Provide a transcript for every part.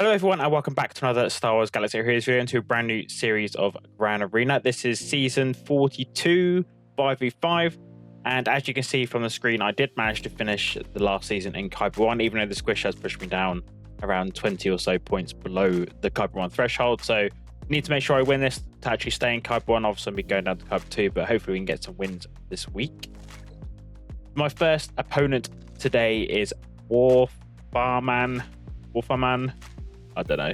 Hello everyone and welcome back to another Star Wars Galaxy Heroes video into a brand new series of Grand Arena. This is season 42, 5v5, and as you can see from the screen, I did manage to finish the last season in Kuiper 1, even though the squish has pushed me down around 20 or so points below the Kuiper 1 threshold. So I need to make sure I win this to actually stay in Kuiper 1. Obviously, I'll be going down to Kuiper 2, but hopefully we can get some wins this week. My first opponent today is Warfarman. I don't know,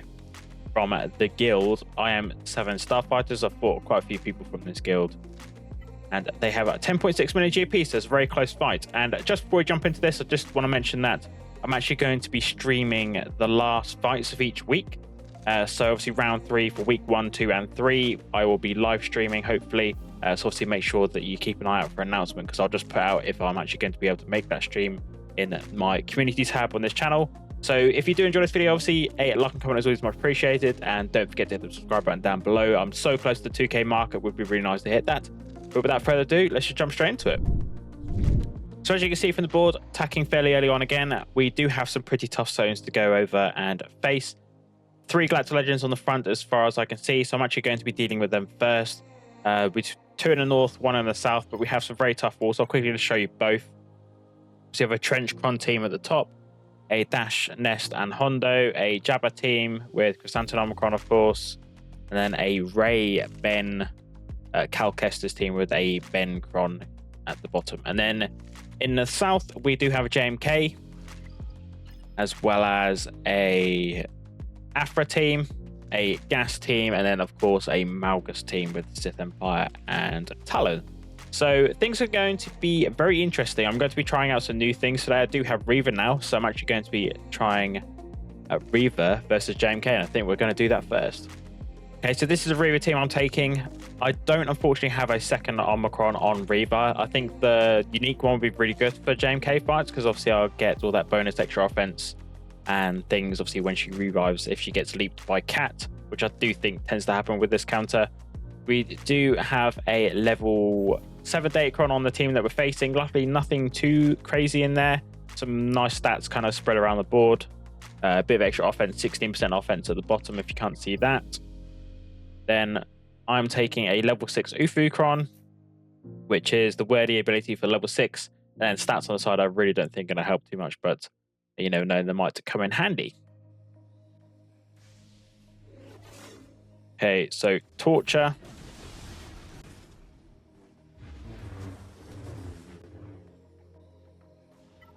from the guild. I am 7 starfighters. I've fought quite a few people from this guild, and they have a 10.6 million GP, so it's a very close fight. And just before we jump into this, I just want to mention that I'm actually going to be streaming the last fights of each week. So obviously round 3 for week 1, 2, and 3, I will be live streaming hopefully. So obviously make sure that you keep an eye out for an announcement, because I'll just put out if I'm actually going to be able to make that stream in my community tab on this channel. So if you do enjoy this video, obviously a like and comment is always much appreciated, and don't forget to hit the subscribe button down below. I'm so close to the 2k mark, it would be really nice to hit that. But without further ado, let's just jump straight into it. So as you can see from the board, attacking fairly early on again, we do have some pretty tough zones to go over and face. 3 Galactic Legends on the front as far as I can see, so I'm actually going to be dealing with them first. With 2 in the north, 1 in the south, but we have some very tough walls. I'll quickly just show you both. So you have a Trench Cron team at the top, a Dash, Nest, and Hondo, a Jabba team with Chrysanthemum Omicron, of course, and then a Rey Ben Cal Kestis team with a Ben Cron at the bottom. And then in the south, we do have a JMK, as well as a Aphra team, a Gas team, and then of course a Malgus team with Sith Empire and Talon. So things are going to be very interesting. I'm going to be trying out some new things today. I do have Reva now, so I'm actually going to be trying Reva versus JMK, and I think we're going to do that first. Okay, so this is a Reva team I'm taking. I don't unfortunately have a second Omicron on Reva. I think the unique one would be really good for JMK fights, because obviously I'll get all that bonus extra offense and things, obviously when she revives, if she gets leaped by Cat, which I do think tends to happen with this counter. We do have a level 7 Datacron on the team that we're facing. Luckily, nothing too crazy in there. Some nice stats kind of spread around the board. A bit of extra offense, 16% offense at the bottom if you can't see that. Then I'm taking a level 6 Ufucron, which is the wordy ability for level 6. And stats on the side I really don't think are going to help too much, but you never know, they might come in handy. Okay, so Torture.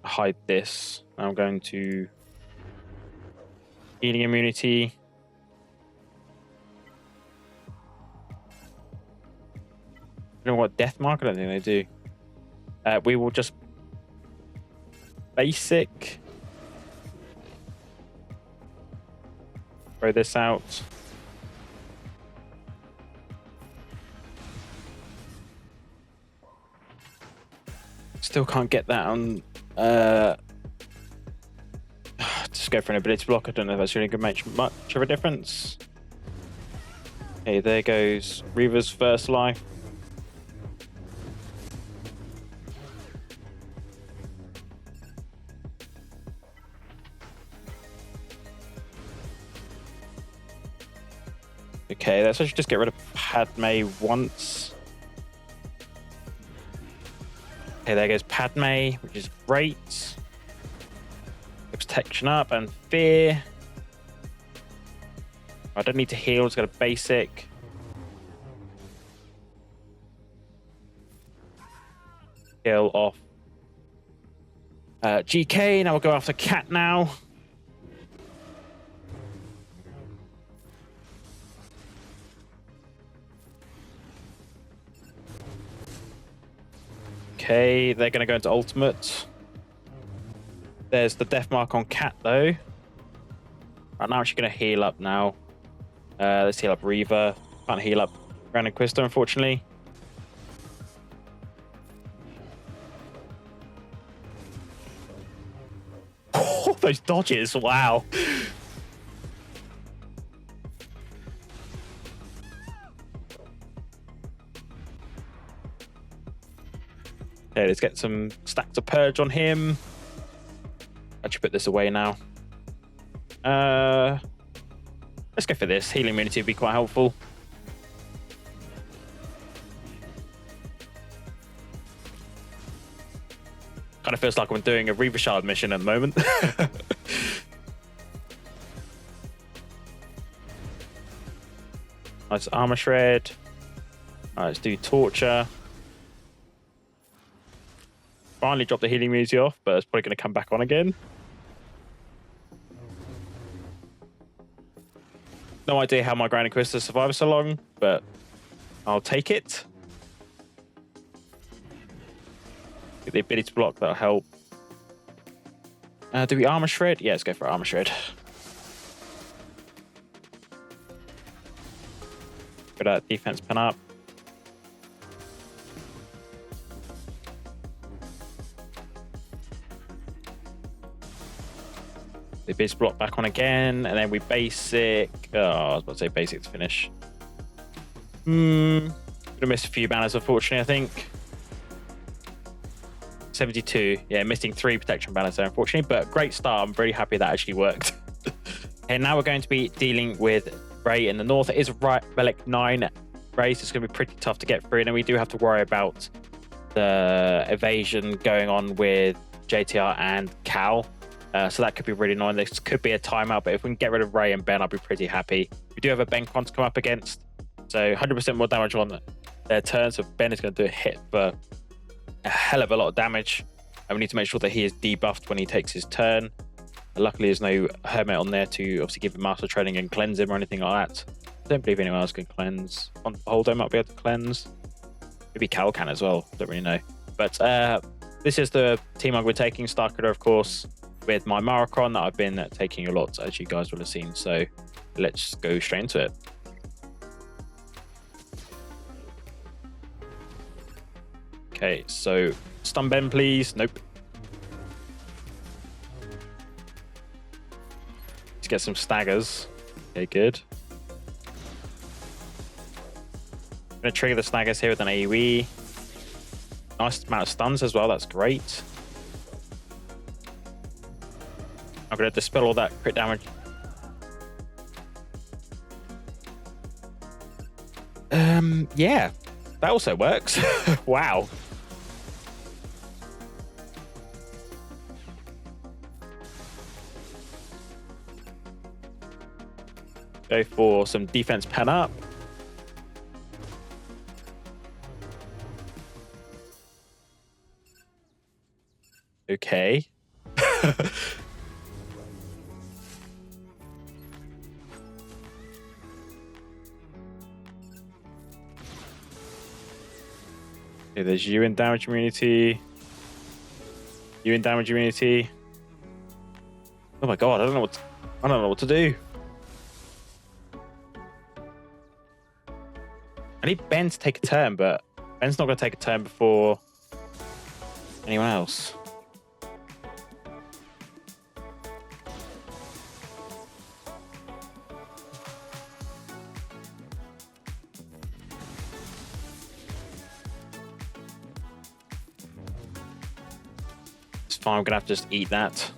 Hide this. I'm going to healing immunity. I don't know what death mark, I don't think they do. We will just basic. Throw this out. Still can't get that on. Just go for an ability block. I don't know if that's really going to make much of a difference. Okay, there goes Reva's first life. Okay, let's actually just get rid of Padme once. Okay, there goes Padme, which is great. Protection up and fear. I don't need to heal, it's got a basic. Kill off GK. Now we'll go after Cat now. Okay, they're going to go into ultimate. There's the death mark on Cat though. Right now, I'm actually going to heal up now. Let's heal up Reva. Can't heal up Grand Inquisitor, unfortunately. Oh, those dodges! Wow. Okay, let's get some stacks of purge on him. I should put this away now. Let's go for this. Healing immunity would be quite helpful. Kind of feels like I'm doing a Reva Shard mission at the moment. Nice armor shred. All right, let's do torture. Finally dropped the healing immunity off, but it's probably going to come back on again. No idea how my Grand Inquisitor survived so long, but I'll take it. Get the ability to block, that'll help. Do we armor shred? Yeah, let's go for armor shred. Get that defense pin up. The base block back on again, and then we basic. Oh, I was about to say basic to finish. Gonna miss a few banners, unfortunately, I think. 72. Yeah, missing 3 protection banners there, unfortunately, but great start. I'm very happy that actually worked. And now we're going to be dealing with Rey in the north. It is Relic 9 Rey, so it's going to be pretty tough to get through, and then we do have to worry about the evasion going on with JTR and Cal. So that could be really annoying. This could be a timeout, but if we can get rid of Rey and Ben, I'll be pretty happy. We do have a Ben Con to come up against, so 100% more damage on their turn. So Ben is going to do a hit for a hell of a lot of damage, and we need to make sure that he is debuffed when he takes his turn. Luckily, there's no Hermit on there to obviously give him Master Training and cleanse him or anything like that. I don't believe anyone else can cleanse. Hondo might be able to cleanse. Maybe Cal can as well. Don't really know. But this is the team I'm going to be taking. Starkiller, of course, with my Maracron that I've been taking a lot, as you guys will have seen. So let's go straight into it. Okay, so stun Ben, please. Nope. Let's get some staggers. Okay, good. I'm going to trigger the staggers here with an AoE. Nice amount of stuns as well. That's great. I'm going to dispel all that crit damage. Yeah, that also works. Wow. Go for some defense pen up. Okay. Okay, there's you in damage immunity. You in damage immunity. Oh my god, I don't know what to do. I need Ben to take a turn, but Ben's not going to take a turn before anyone else. It's fine, I'm going to have to just eat that.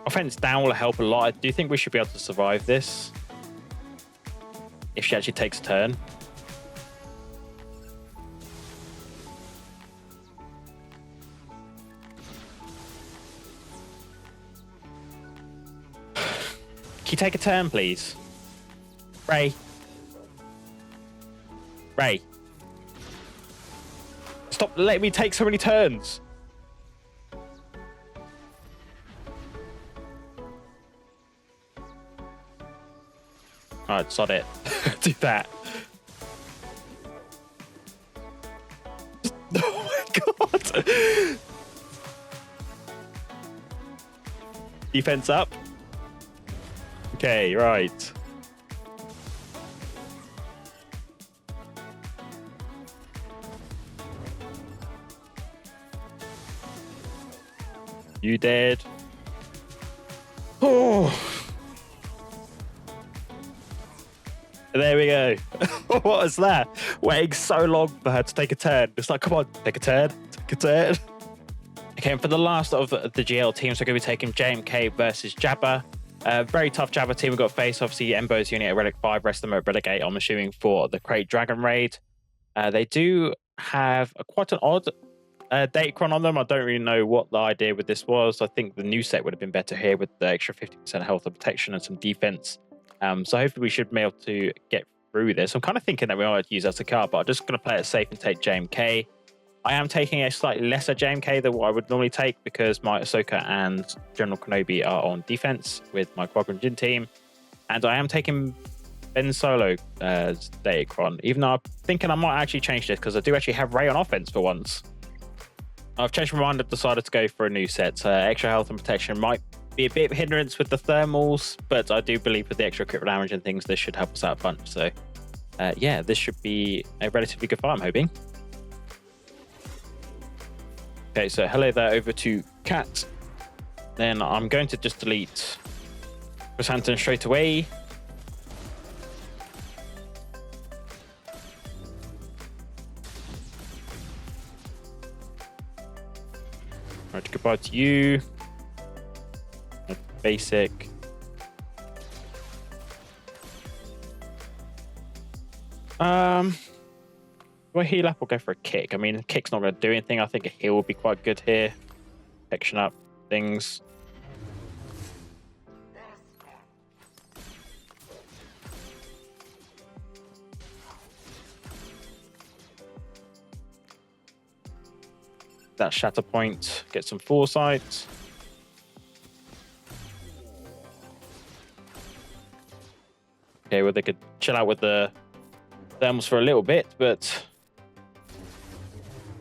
Offense down will help a lot. I do think we should be able to survive this if she actually takes a turn. Can you take a turn, please? Rey. Rey. Stop letting me take so many turns. Alright, sod it. Do that. Oh my god. Defense up. Okay, right. You dead. Oh, there we go. What was that? Waiting so long for her to take a turn. It's like, come on, take a turn, take a turn. Okay, and for the last of the GL teams, we're going to be taking JMK versus Jabba. Very tough Jabba team. We've got face, obviously, Embo's unit at Relic 5, rest of them at Relegate, I'm assuming, for the Crate Dragon Raid. They do have quite an odd Datacron on them. I don't really know what the idea with this was. I think the new set would have been better here with the extra 50% health and protection and some defense. So hopefully we should be able to get through this. I'm kind of thinking that we might use SLKR, but I'm just going to play it safe and take JMK. I am taking a slightly lesser JMK than what I would normally take because my Ahsoka and General Kenobi are on defense with my Qui-Gon Jinn team. And I am taking Ben Solo as Datacron, even though I'm thinking I might actually change this because I do actually have Rey on offense for once. I've changed my mind and decided to go for a new set. Extra health and protection might be a bit of a hindrance with the thermals, but I do believe with the extra crit damage and things, this should help us out a bunch. So yeah, this should be a relatively good fight, I'm hoping. Okay, so hello there over to Cat. Then I'm going to just delete Chrysanthemum straight away. Right, goodbye to you. Basic. Do I heal up or go for a kick? I mean, a kick's not going to do anything. I think a heal would be quite good here. Protection up things. That shatter point, get some foresight. Okay, well, they could chill out with the thermals for a little bit, but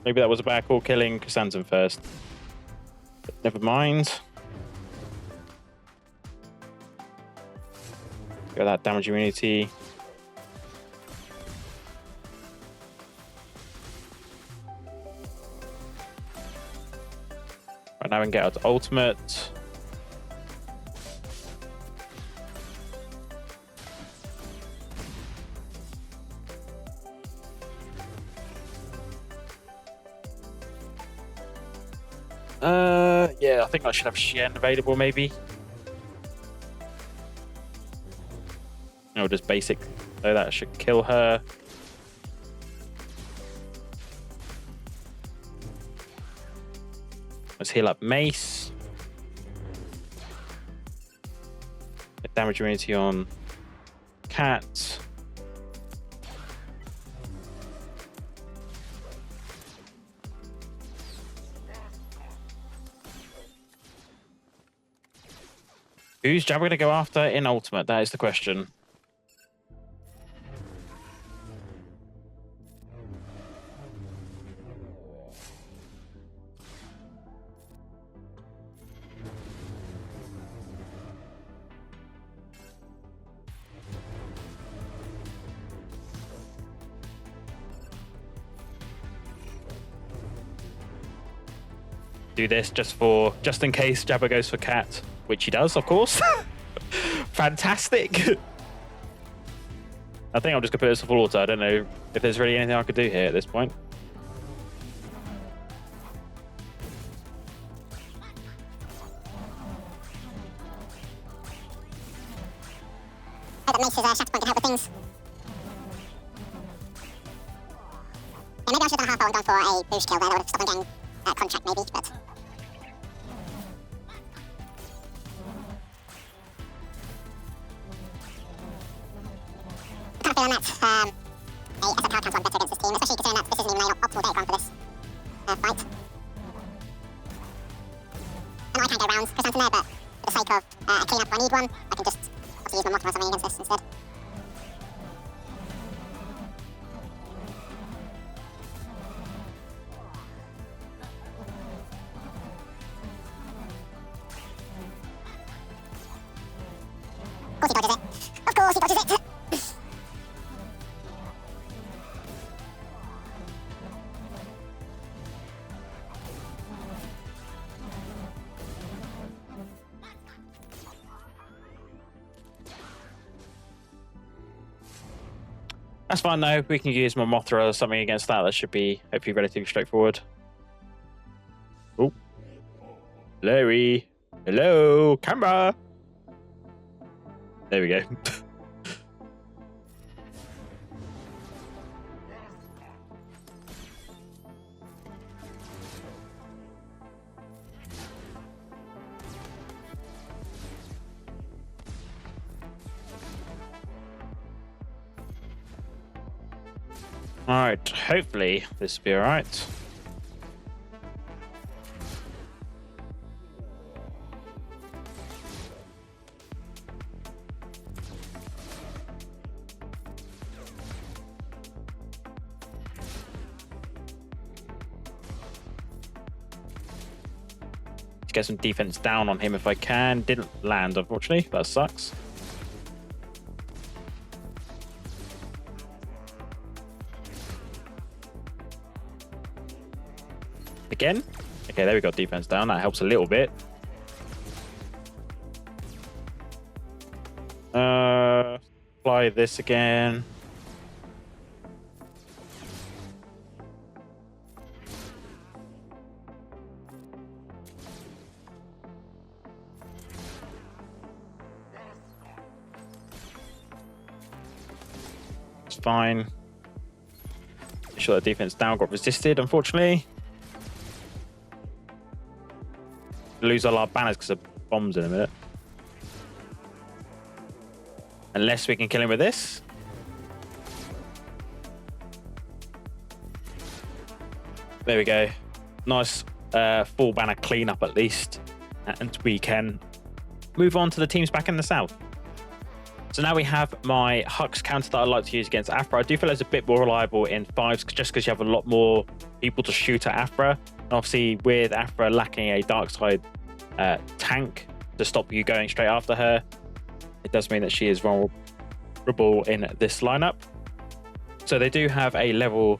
maybe that was a bad call killing Chrysanthemum first. But never mind. Got that damage immunity. Right, now we can get out ultimate. Yeah, I think I should have Shen available, maybe. No, just basic. So that should kill her. Let's heal up Mace. Get damage immunity on Cat. Who's Jabba going to go after in ultimate? That is the question. Do this just in case Jabba goes for Cat, which he does, of course. Fantastic. I think I'm just gonna put this to full auto. I don't know if there's really anything I could do here at this point. That Mace's shatter point can help with things. Yeah, maybe I should have done a half bow and gone for a boost kill there. That would have stopped them getting contract maybe, but... I can't feel on that. A SLKR counts on better against this team, especially considering that this isn't even an optimal Datacron for this fight. I know I can't go around Chrysanthemum there, but for the sake of a clean up if I need one, I can just use my Mortimer or something against this instead. Of course he dodges it. Of course he dodges it. That's fine though. We can use more Mothra or something against that. That should be hopefully relatively straightforward. Oh. Larry. Hello, camera. There we go. Alright, hopefully this will be alright. Get some defense down on him if I can. Didn't land, unfortunately. That sucks. Again. Okay, there we got defense down. That helps a little bit. Apply this again. It's fine. Sure, that defense down got resisted, unfortunately. Lose all our banners because of bombs in a minute. Unless we can kill him with this. There we go. Nice full banner cleanup at least. And we can move on to the teams back in the south. So now we have my Hux counter that I like to use against Aphra. I do feel it's a bit more reliable in 5s just because you have a lot more people to shoot at Aphra. And obviously with Aphra lacking a dark side tank to stop you going straight after her, it does mean that she is vulnerable in this lineup. So they do have a level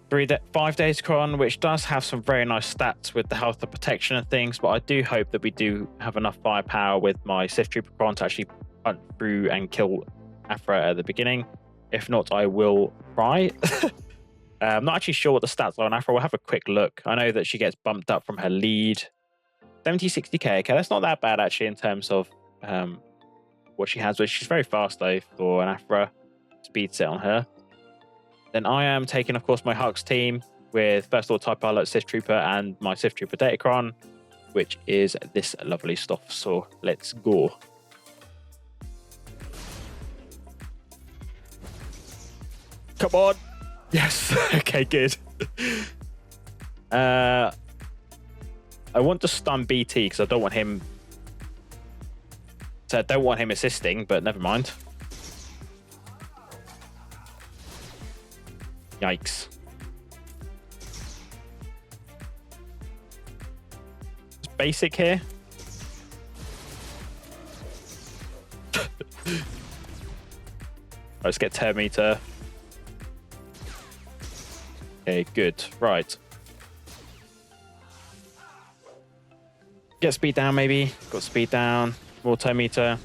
5 days Cron, which does have some very nice stats with the health and protection and things, but I do hope that we do have enough firepower with my Sith Trooper Cron to actually hunt through and kill Aphra at the beginning. If not, I will try. I'm not actually sure what the stats are on Aphra. We'll have a quick look. I know that she gets bumped up from her lead. 70-60k. Okay, that's not that bad actually in terms of what she has. But she's very fast though for an Aphra. Speed set on her. Then I am taking, of course, my Hux team with First Order TIE Pilot, Sith Trooper, and my Sith Trooper Datacron, which is this lovely stuff. So let's go. Come on. Yes. Okay, good. I want to stun BT because I don't want him. So I don't want him assisting, but never mind. Yikes. It's basic here. Let's get Terminator. Okay, good. Right. Get speed down, maybe. Got speed down. More Terminator.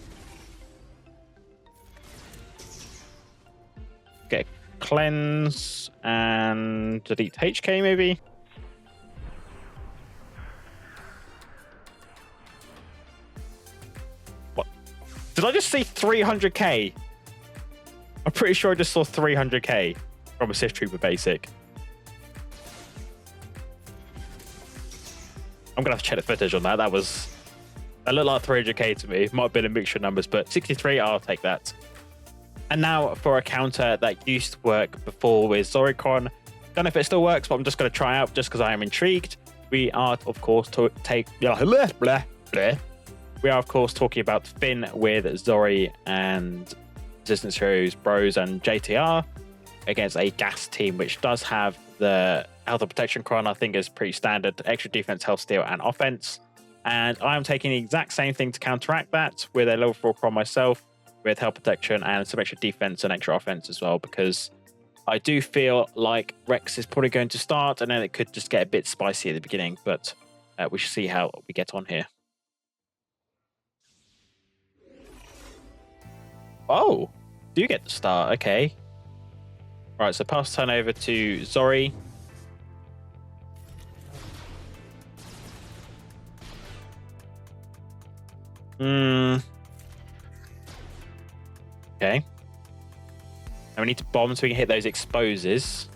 Get cleanse and delete HK, maybe. What? Did I just see 300k? I'm pretty sure I just saw 300k from a Sith Trooper basic. I'm gonna have to check the footage on that. That looked like 300k to me. Might have been a mixture of numbers, but 63, I'll take that. And now for a counter that used to work before with Zorii. Don't know if it still works, but I'm just going to try out just because I am intrigued. We are, of course, talking about Finn with Zorii and Resistance Heroes, Bros, and JTR against a gas team, which does have the health and protection Cron. I think is pretty standard. Extra defense, health steal, and offense. And I am taking the exact same thing to counteract that with a level 4 Cron myself, with health protection and some extra defense and extra offense as well, because I do feel like Rex is probably going to start and then it could just get a bit spicy at the beginning, but we should see how we get on here. Oh, do get the start. Okay. Right, so pass turn over to Zorii. Okay. Now we need to bomb so we can hit those exposes.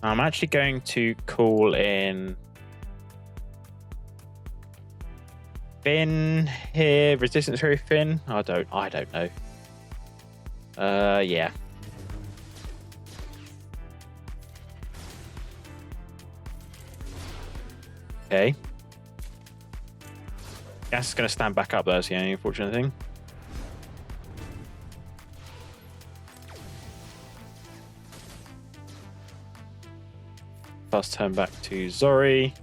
I'm actually going to call in Finn here. Resistance through Finn. I don't know. Yeah. Okay. Gas is going to stand back up. That's the only unfortunate thing. Fast turn back to Zorii.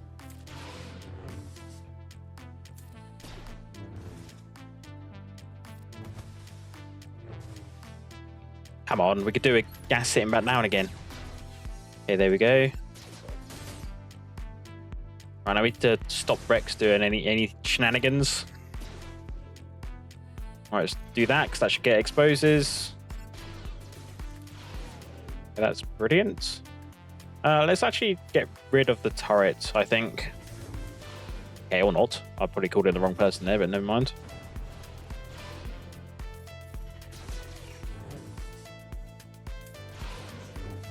Come on, we could do a gas sitting back down again. Okay, there we go. Right, now we need to stop Rex doing any shenanigans. All right, let's do that because that should get exposes. Okay, that's brilliant. Let's actually get rid of the turret, I think. Okay, or not. I probably called in the wrong person there, but never mind.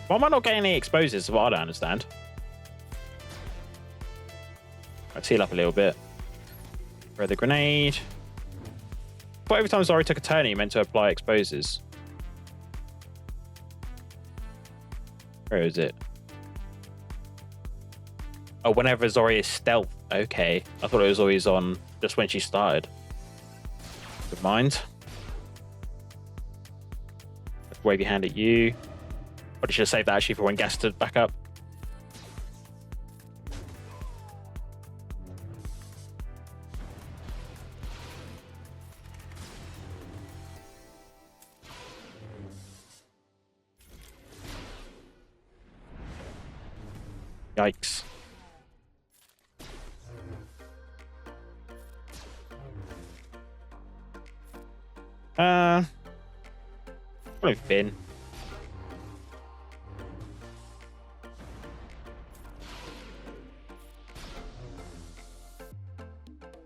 Why am I not getting any exposes? Well, I don't understand. Let's heal up a little bit. Throw the grenade. But every time Zorii took a turn, he meant to apply exposes. Where is it? Oh, whenever Zorii is stealth. Okay. I thought it was always on just when she started. Good mind. Wave your hand at you. But I should have saved that actually for when gas stood back up. Yikes. Probably Finn.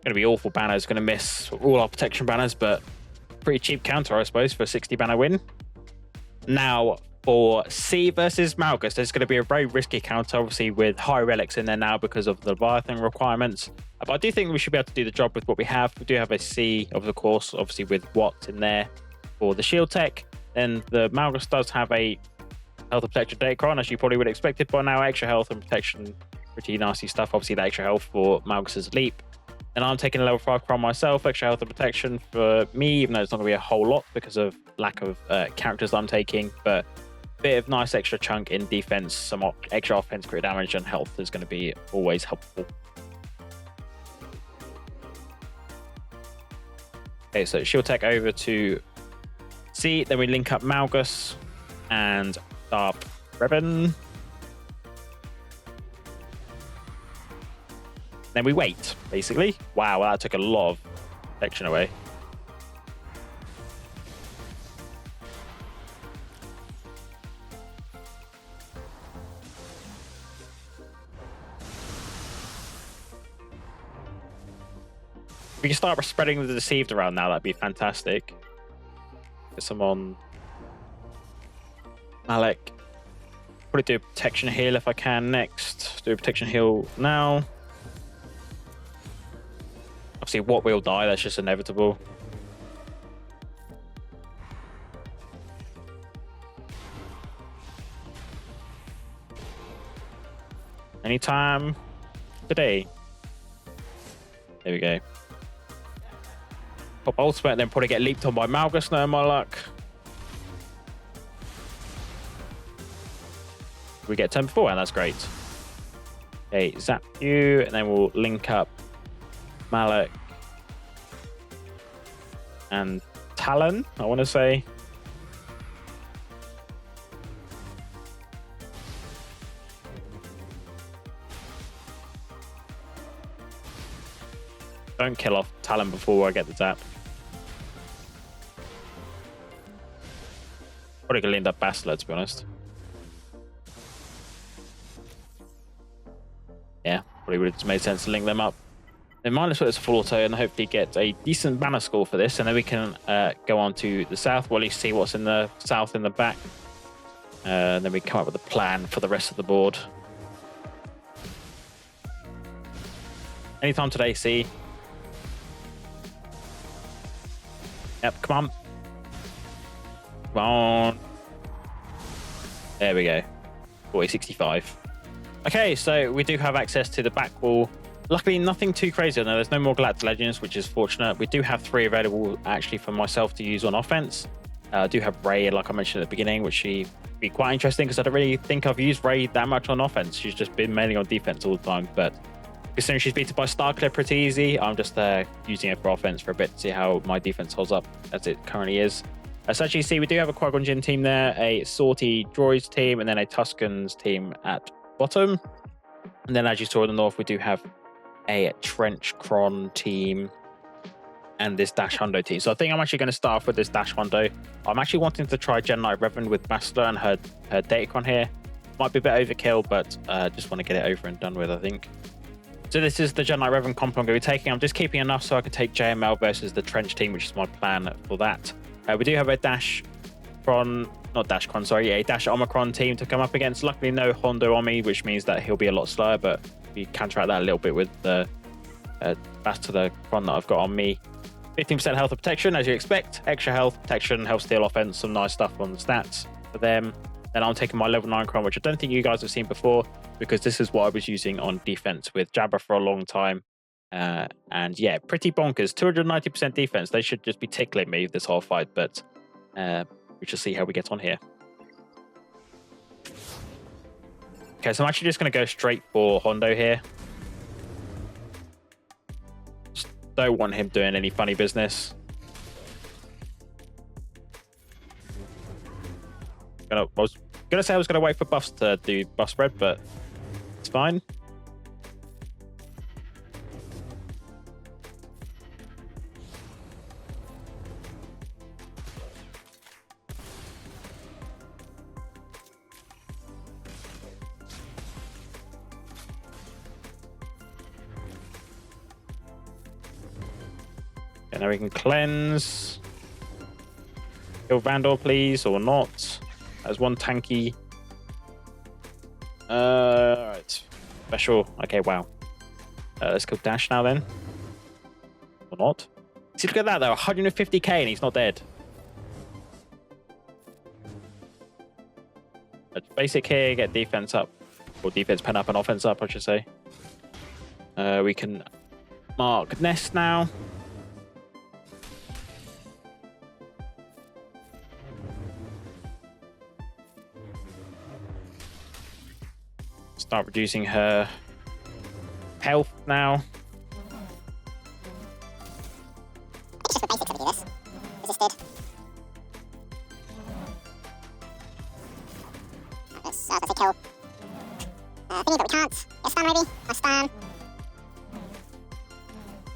Gonna be awful banners, gonna miss all our protection banners, but pretty cheap counter, I suppose, for a 60 banner win. Now, for C versus Malgus, there's going to be a very risky counter, obviously, with high relics in there now because of the Leviathan requirements. But I do think we should be able to do the job with what we have. We do have a C, of course, obviously, with Watt in there for the shield tech. Then the Malgus does have a health and protection Datacron, as you probably would have expected by now. Extra health and protection, pretty nasty stuff. Obviously, the extra health for Malgus's leap. And I'm taking a level 5 Cron myself, extra health and protection for me, even though it's not going to be a whole lot because of lack of characters that I'm taking. But bit of nice extra chunk in defense, some extra offense, crit damage, and health is going to be always helpful. Okay, so shield tech over to C, then we link up Malgus and Dark Reva. Then we wait, basically. Wow, that took a lot of protection away. If we can start spreading the deceived around now, that'd be fantastic. Get some on Alec. Probably do a protection heal if I can next. Do a protection heal now. Obviously, what will die, that's just inevitable. Anytime today. There we go. Pop ultimate, then probably get leaped on by Malgus now, my luck. We get turn before, and that's great. Okay, zap you, and then we'll link up Malak and Talon, I want to say. Don't kill off Talon before I get the zap. Probably gonna link that Bastler, to be honest. Yeah, probably would have made sense to link them up. Then minus put this full auto and hopefully get a decent banner score for this, and then we can go on to the south. We'll at least see what's in the south in the back. And then we come up with a plan for the rest of the board. Anytime today, see. Yep, come on. Come on. There we go. 4065. Okay, so we do have access to the back wall. Luckily, nothing too crazy. No, there's no more Galactic Legends, which is fortunate. We do have 3 available, actually, for myself to use on offense. I do have Rey, like I mentioned at the beginning, which she be quite interesting because I don't really think I've used Rey that much on offense. She's just been mainly on defense all the time. But considering she's beaten by Starkiller pretty easy, I'm just using it for offense for a bit to see how my defense holds up as it currently is. So as you see, we do have a Qui-Gon Jinn team there, a Sortie Droids team, and then a Tuskens team at bottom. And then as you saw in the north, we do have a Trench Cron team and this Dash Hondo team. So I think I'm actually going to start off with this Dash Hondo. I'm actually wanting to try Gen Knight Revan with Bastler and her Datacron here. Might be a bit overkill, but just want to get it over and done with, I think. So this is the Gen Knight Revan comp I'm going to be taking. I'm just keeping enough so I can take JML versus the Trench team, which is my plan for that. We do have a Dash Cron, not Dash Cron, sorry, a Dash Omicron team to come up against. Luckily, no Hondo on me, which means that he'll be a lot slower, but we counteract that a little bit with the Bastler Cron that I've got on me. 15% health and protection, as you expect. Extra health, protection, helps steal offense, some nice stuff on the stats for them. Then I'm taking my level 9 Cron, which I don't think you guys have seen before, because this is what I was using on defense with Jabba for a long time. And yeah, pretty bonkers. 290% defense. They should just be tickling me this whole fight, but we shall see how we get on here. Okay, so I'm actually just going to go straight for Hondo here. Just don't want him doing any funny business. I was going to say I was going to wait for buffs to do buff spread, but it's fine. And now we can cleanse. Kill Vandal, please, or not. There's one tanky. Alright. Special. Okay, wow. Let's kill Dash now then. Or not. See, look at that though. 150k and he's not dead. Basic here, get defense up. Or defense pen up and offense up, I should say. We can mark Nest now. Start reducing her health now. It's just for basics that we do this. Resisted. Let's say kill. Thingy, but we can't. Get stun maybe. A stun.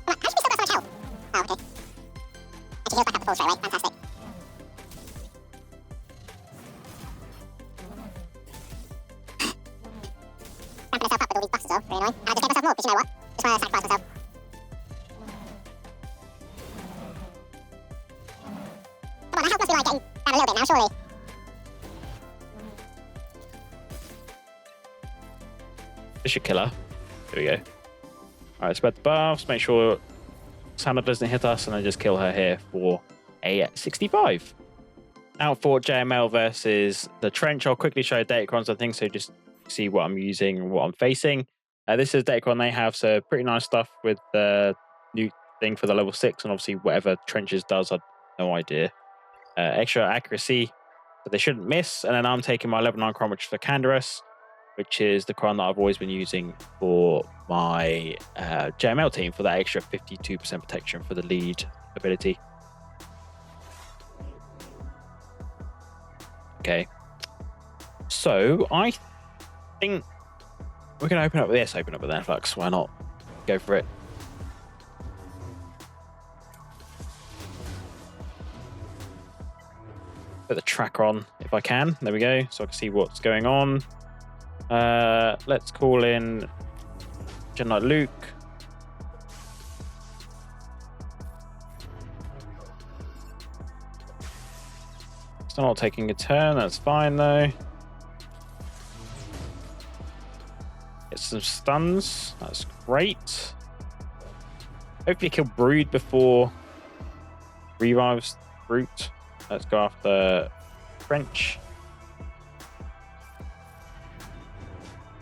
How should we still got so much health? Oh, okay. Actually, heals back up the full straight away. Fantastic. Myself up with all these buffs as well. Very annoying. And I just gave myself more, because you know what? Just want to sacrifice myself. Come on, the health must be like getting down a little bit now, surely. This should kill her. There we go. Alright, spread the buffs, make sure Santa doesn't hit us, and then just kill her here for a 65. Now for JML versus the Trench, I'll quickly show Datacrons and things, so just see what I'm using and what I'm facing. This is Datacron they have, so pretty nice stuff with the new thing for the level 6, and obviously whatever Trenches does, I've no idea. Extra accuracy, but they shouldn't miss. And then I'm taking my level 9 Cron, which is for Canderous, which is the Cron that I've always been using for my JML team for that extra 52% protection for the lead ability. Okay. So I think we're going to open up with this, open up with that Flux. Why not? Go for it. Put the tracker on if I can. There we go. So I can see what's going on. Let's call in Jedi Knight Luke. Still not taking a turn. That's fine though. Get some stuns. That's great. Hopefully kill Brood before revives Brute. Let's go after French.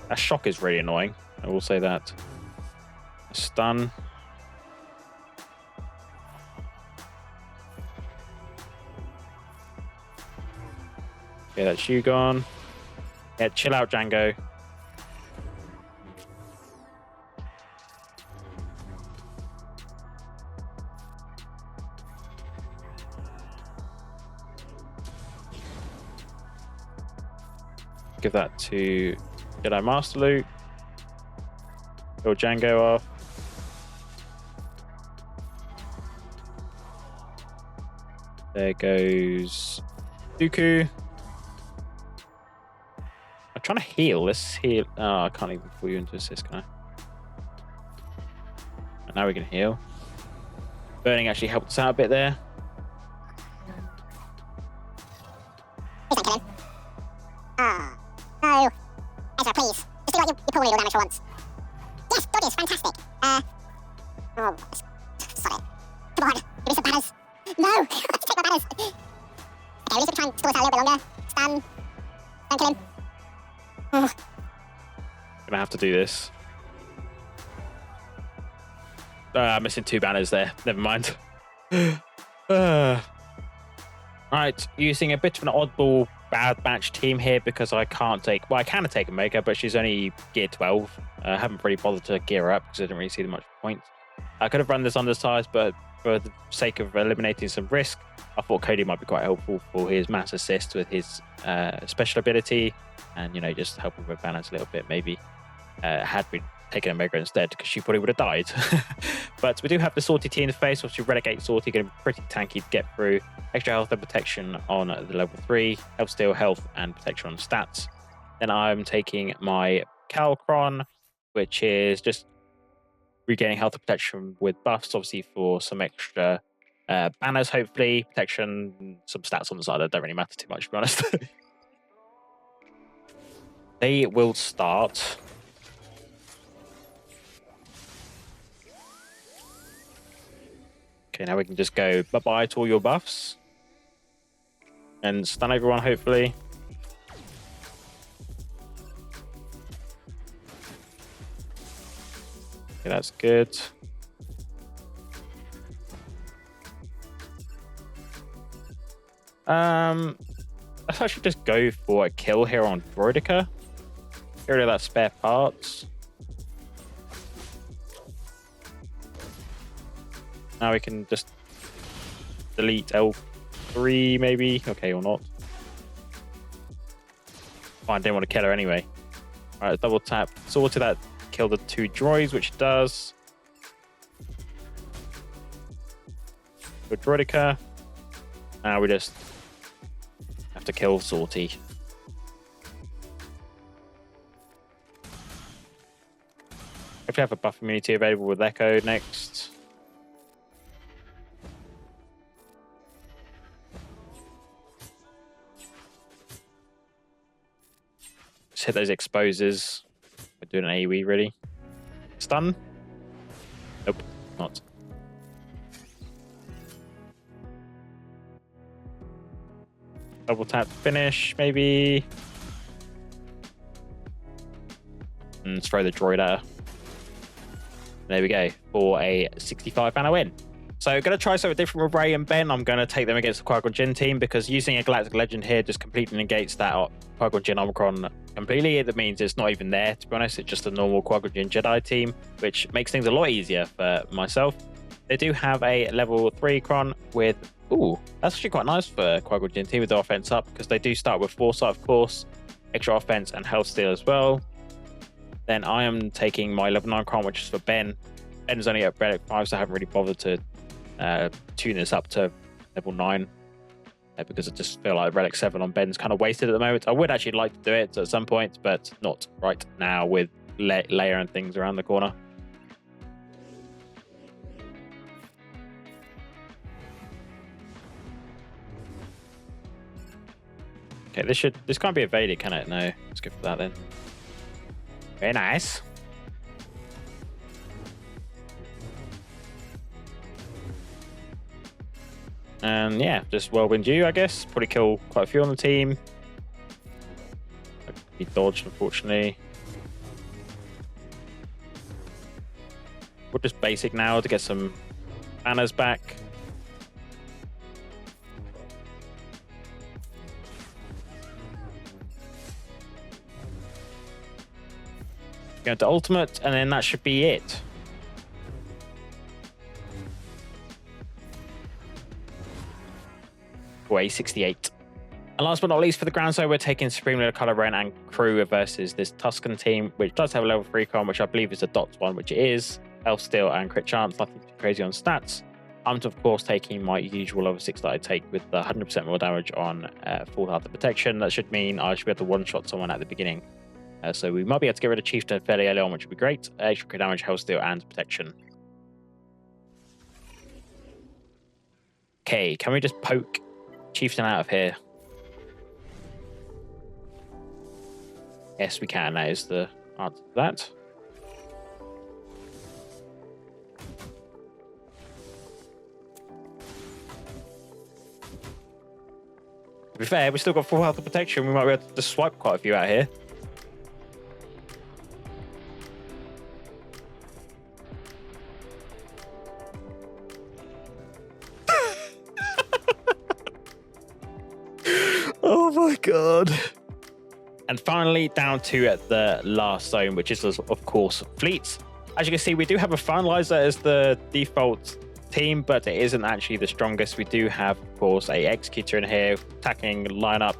That shock is really annoying. I will say that. A stun. Okay, that's you gone. Yeah, chill out, Django. Give that to Jedi Master Luke. Kill Django off. There goes Dooku. I'm trying to heal. Let's heal. Oh, I can't even pull you into assist, can I? And now we can heal. Burning actually helped us out a bit there. Please don't kill him. Ah, no. Ezra, please. Just do like your poor little damage for once. Yes, dodges, fantastic. Oh, sorry. Come on, give me some banners. No, take my banners. Okay, we need to try and stall this out a little bit longer. Stun. Don't kill him. I'm gonna have to do this. I'm missing 2 banners there. Never mind. Right, using a bit of an oddball Bad Batch team here because I can't take... Well, I can take Omega, but she's only gear 12. I haven't really bothered to gear her up because I didn't really see much point. I could have run this undersized, but for the sake of eliminating some risk, I thought Cody might be quite helpful for his mass assist with his special ability and, you know, just help him with balance a little bit, maybe. Had we taken Omega instead, because she probably would have died. But we do have the Sortie T in the face, obviously Renegade Sortie, going to be pretty tanky to get through. Extra health and protection on the level 3, health steal, health and protection on stats. Then I'm taking my Calcron, which is just regaining health and protection with buffs, obviously for some extra banners, hopefully. Protection, some stats on the side that don't really matter too much, to be honest. They will start. Okay, now we can just go bye-bye to all your buffs. And stun everyone, hopefully. Okay, that's good. Let's actually just go for a kill here on Droidica. Get rid of that spare parts. Now we can just delete L3 maybe. Okay, or not. Fine, I didn't want to kill her anyway. Alright, double tap. Sorted that. Kill the 2 droids, which it does. Good Droidica. Now we just have to kill Sortie. If we have a buff immunity available with Echo next. Just hit those exposes. We're doing an AoE ready. Stun? Nope, not. Double tap finish, maybe. And let's throw the droid at her. There we go, for a 65 banner win. So going to try something different with Rey and Ben. I'm going to take them against the Qui-Gon Jinn team because using a Galactic Legend here just completely negates that Qui-Gon Jinn Omicron completely. That means it's not even there, to be honest. It's just a normal Qui-Gon Jinn Jedi team, which makes things a lot easier for myself. They do have a level 3 Cron with... Ooh, that's actually quite nice for Qui-Gon Jinn team with the offense up because they do start with Foresight, of course, extra offense and health steal as well. Then I am taking my level 9 Cron, which is for Ben. Ben's only at Relic 5, so I haven't really bothered to tune this up to level 9. because I just feel like Relic 7 on Ben's kind of wasted at the moment. I would actually like to do it at some point, but not right now with layer and things around the corner. Okay, this can't be evaded, can it? No, let's go for that then. Very nice. And yeah, just whirlwind you, I guess. Probably kill quite a few on the team. He dodged, unfortunately. We'll just basic now to get some banners back. Go to ultimate, and then that should be it. For A68. And last but not least, for the ground zone, we're taking Supreme Leader Kylo Ren and crew versus this Tusken team, which does have a level 3 con, which I believe is a dots one, which it is. Health Steal and crit chance, nothing too crazy on stats. I'm of course taking my usual level 6 that I take with the 100% more damage on full health and protection. That should mean I should be able to one-shot someone at the beginning. So we might be able to get rid of Chieftain fairly early on, which would be great. Extra crit damage, health steal, and protection. Okay, can we just poke Chieftain out of here? Yes, we can. That is the answer to that. To be fair, we've still got full health and protection. We might be able to just swipe quite a few out here. Oh my god. And finally, down to the last zone, which is, of course, fleets. As you can see, we do have a Finalizer as the default team, but it isn't actually the strongest. We do have, of course, a Executor in here, attacking lineup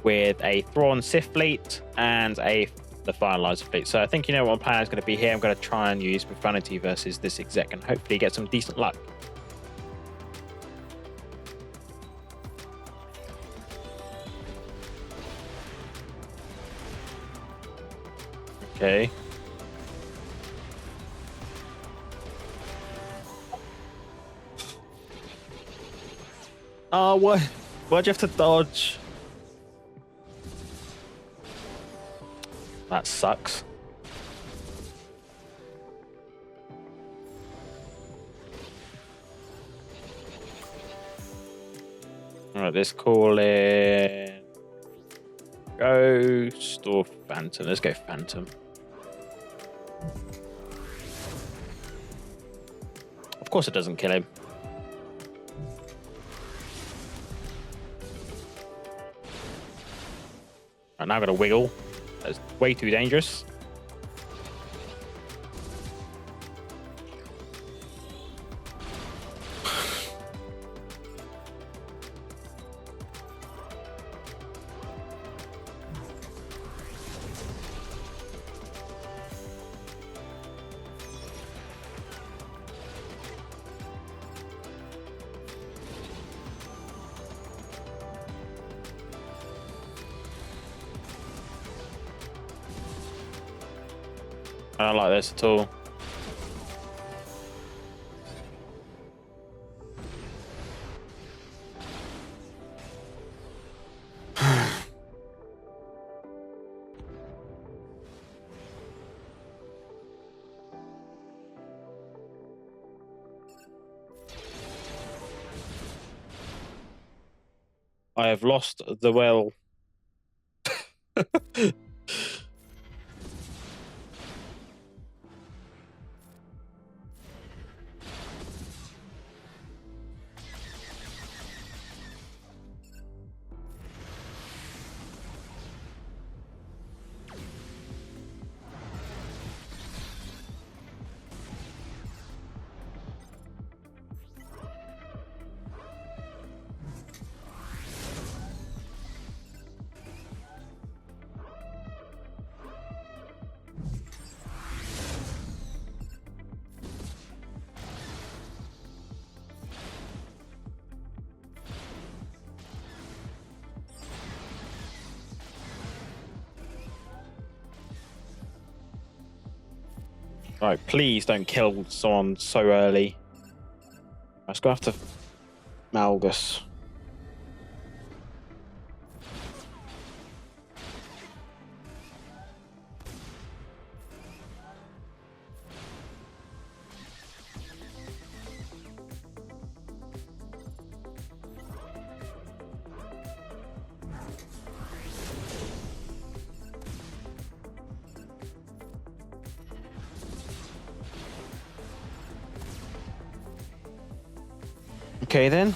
with a Thrawn Sith fleet and the Finalizer fleet. So I think you know what my plan is going to be here. I'm going to try and use Profundity versus this exec and hopefully get some decent luck. Okay. Oh, what? Why'd you have to dodge? That sucks. Alright, let's call it Ghost or Phantom. Let's go Phantom. Of course it doesn't kill him. Right, now I've got to wiggle. That's way too dangerous. I don't like this at all. I have lost the well. Right, please don't kill someone so early. Let's go after Malgus. Okay then.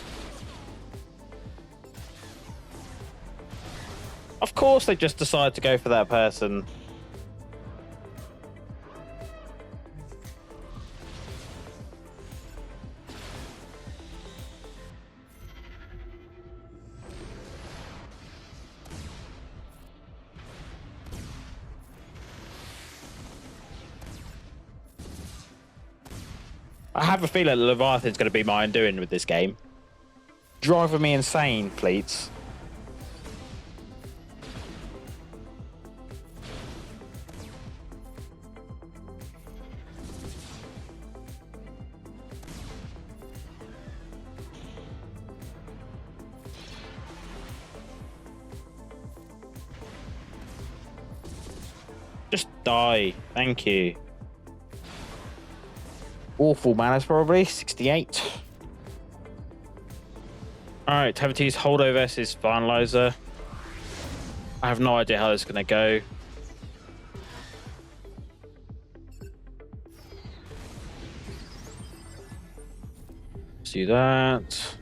Of course they just decide to go for that person. I have a feeling Leviathan's going to be my undoing with this game. Driving me insane, fleets. Just die. Thank you. Awful manners, probably. 68. Alright, have to use Hondo versus Finalizer. I have no idea how this is going to go. Let's do that.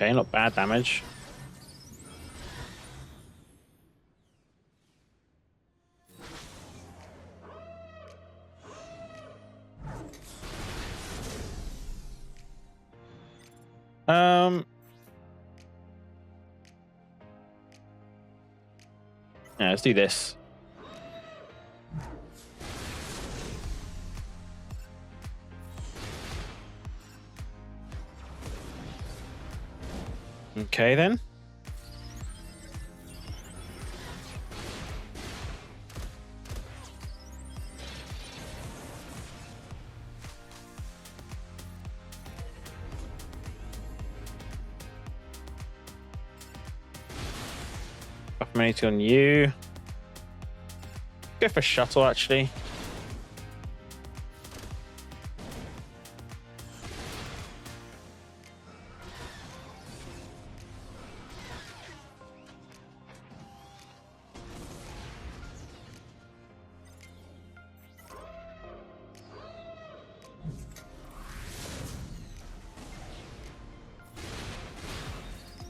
Okay, not bad damage. Yeah, let's do this. Okay then. Profundity on you. Go for shuttle actually.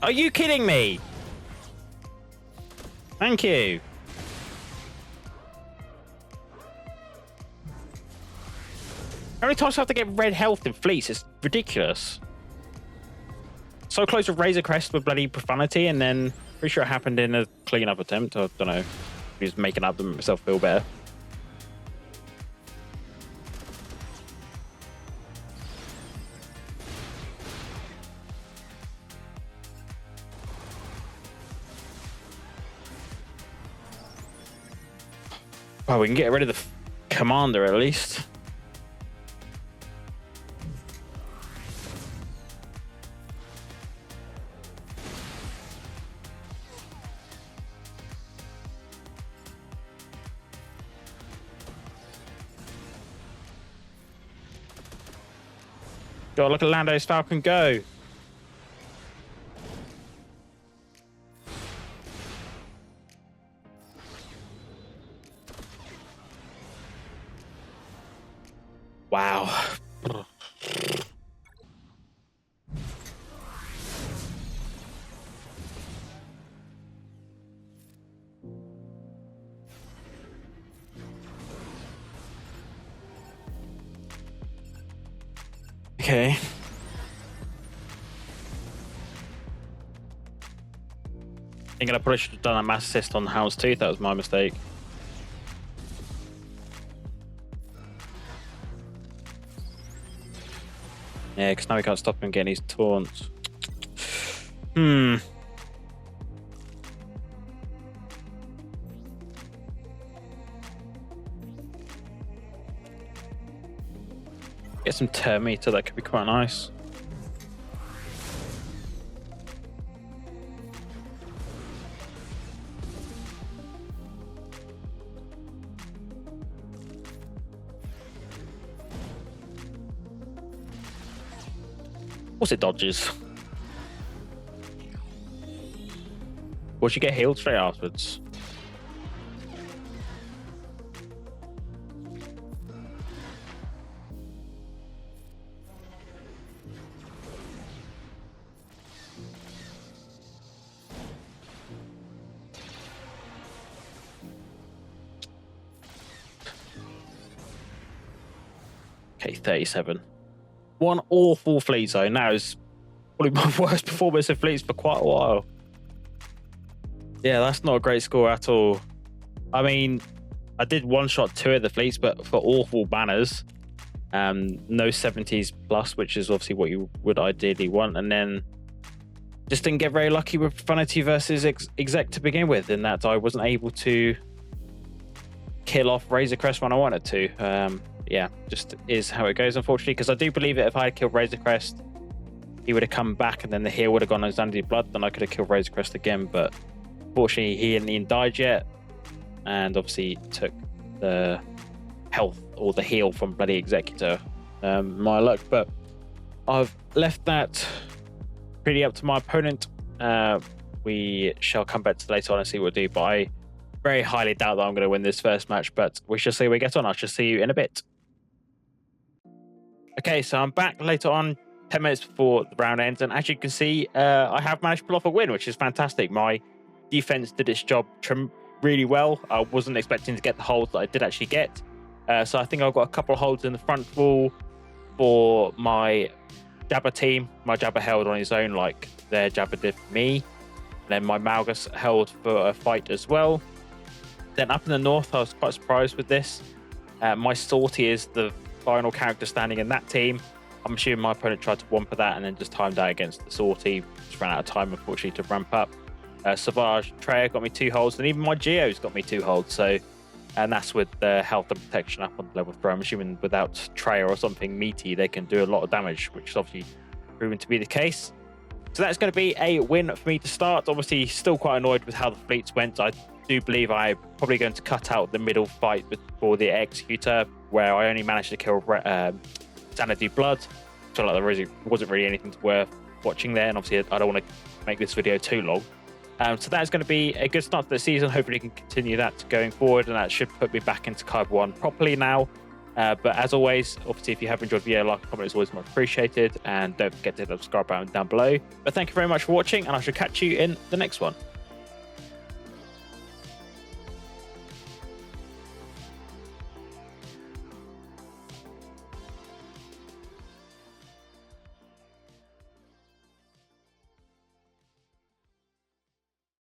Are you kidding me? Thank you. How many times do I have to get red health in fleets? It's ridiculous. So close with Razor Crest with bloody Profundity, and then pretty sure it happened in a clean-up attempt. I don't know. He's making up to make himself feel better. Well, we can get rid of the commander at least. God, look at Lando's Falcon go. Wow. Okay. I think I probably should have done a mass assist on Hound's Tooth. That was my mistake. Yeah, because now we can't stop him getting his taunts. Get some Terminator, that could be quite nice. What's it dodges? Will she get healed straight afterwards? Okay, 37. One awful fleet zone. That is probably my worst performance of fleets for quite a while. Yeah, that's not a great score at all. I mean, I did one-shot 2 of the fleets, but for awful banners. No 70s plus, which is obviously what you would ideally want. And then just didn't get very lucky with Profundity versus Exec to begin with, in that I wasn't able to kill off Razor Crest when I wanted to. Yeah, just is how it goes, unfortunately, because I do believe that if I had killed Razor Crest, he would have come back and then the heal would have gone on Xanadu Blood, then I could have killed Razor Crest again, but unfortunately he hadn't even died yet, and obviously took the health or the heal from bloody Executor. My luck, but I've left that pretty up to my opponent. We shall come back to later on and see what we do, but I very highly doubt that I'm going to win this first match, but we shall see how we get on. I shall see you in a bit. Okay, so I'm back later on, 10 minutes before the round ends, and as you can see, I have managed to pull off a win, which is fantastic. My defense did its job really well. I wasn't expecting to get the holds that I did actually get. So I think I've got a couple of holds in the front wall for my Jabba team. My Jabba held on his own like their Jabba did for me. Then my Malgus held for a fight as well. Then up in the north, I was quite surprised with this. My Sortie is the final character standing in that team. I'm assuming my opponent tried to wampa that and then just timed out against the Sortie. Just ran out of time, unfortunately, to ramp up. Savage Treya got me 2 holds, and even my Geo's got me 2 holds. So, and that's with the health and protection up on level 3. I'm assuming without Treya or something meaty, they can do a lot of damage, which is obviously proven to be the case. So that's going to be a win for me to start. Obviously, still quite annoyed with how the fleets went. I do believe I'm probably going to cut out the middle fight for the Executor, where I only managed to kill Xanadu Blood. I feel like there wasn't really anything worth watching there, and obviously I don't want to make this video too long. So that's going to be a good start to the season. Hopefully we can continue that going forward, and that should put me back into Card 1 properly now. But as always, obviously, if you have enjoyed the video, like, comment is always much appreciated, and don't forget to hit the subscribe button down below. But thank you very much for watching, and I shall catch you in the next one.